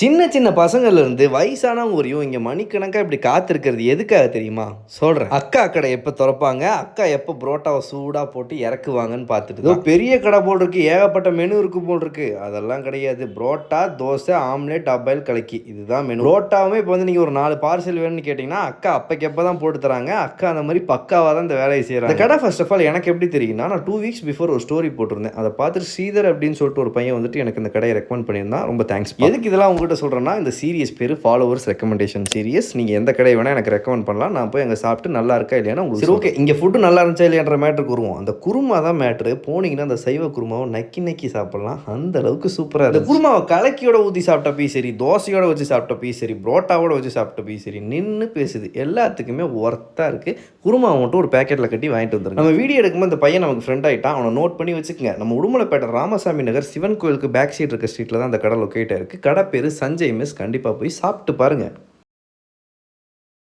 சின்ன சின்ன பசங்கள்லேருந்து வயசானவங்க வரையும் இங்கே மணிக்கணக்காக இப்படி காத்திருக்கிறது எதுக்காக தெரியுமா? சொல்கிறேன். அக்கா கடை எப்போ திறப்பாங்க, அக்கா எப்போ புரோட்டாவை சூடாக போட்டு இறக்குவாங்கன்னு பார்த்துட்டு ஏதோ பெரிய கடை போல் இருக்கு, ஏகப்பட்ட மெனு இருக்கு போல் இருக்கு. அதெல்லாம் கிடையாது. புரோட்டா, தோசை, ஆம்லேட், அப்பாயில் கலக்கி, இதுதான் மெனு. புரோட்டாவுமே இப்போ வந்து நீங்கள் ஒரு 4 பார்சல் வேணும்னு கேட்டிங்கன்னா அக்கா அப்போக்கு எப்போ தான் போட்டு தராங்க. அக்கா அந்த மாதிரி பக்காவாக தான் இந்த வேலையை செய்கிறாங்க. இந்த கடை ஃபர்ஸ்ட் ஆஃப் ஆல் எனக்கு எப்படி தெரியும்னா, நான் 2 வீக்ஸ் பிஃபோர் ஒரு ஸ்டோரி போட்டிருந்தேன். அதை பார்த்துட்டு ஸ்ரீதர் அப்படின்னு சொல்லிட்டு ஒரு பையன் வந்துட்டு எனக்கு இந்த கடையை ரெக்கமெண்ட் பண்ணியிருந்தான். ரொம்ப தேங்க்ஸ். எதுக்கு இதெல்லாம் உங்ககிட்ட சொல்கிறேன்னா, இந்த சீரியஸ் பேர் ஃபாலோவர்ஸ் ரெக்கமெண்டேஷன் சீரியஸ். நீங்கள் எந்த கடையை வேணால் எனக்கு ரெக்கமெண்ட் பண்ணலாம். நான் போய் அங்கே சாப்பிட்டு நல்லா இருக்கா இல்லையா உங்களுக்கு ஓகே. இங்கே ஃபுட்டு நல்லா இருந்துச்சா இல்லையான்ற மேட்ருக்கு வருவோம். அந்த குருமா தான் மேட்ரு. போனீங்கன்னா அந்த சைவ குருமாவை நக்கி நக்கி சாப்பிட்லாம். அந்த அளவுக்கு சூப்பராக இருக்குது. குருமாவை கலக்கியோட ஊற்றி சாப்பிட்ட பீஸ் சரி, தோசையோட வச்சு சாப்பிட்ட பீஸ் சரி, புரோட்டாவோட வச்சு சாப்பிட்ட பீஸ் சரி, நின்று பேசுது. எல்லாத்துக்குமே ஒர்த்தாக இருக்குது. குருமாவை மட்டும் ஒரு பேக்கெட்டில் கட்டி வாங்கிட்டு வந்துருங்க. நம்ம வீடியோ எடுக்கும்போது அந்த பையன் நமக்கு ஃப்ரெண்ட் ஆகிட்டான். அவனை நோட் பண்ணி வச்சுக்கங்க. நம்ம உடுமலைப்பேட்டை ராமசாமி நகர் சிவன் கோயிலுக்கு பேக் சைடு இருக்க ஸ்ட்ரீட்டில் தான் அந்த கடை லொக்கேட்டாக இருக்குது. கடை பேர் சஞ்சய் மெஸ். கண்டிப்பாக போய் சாப்பிட்டு பாருங்கள்.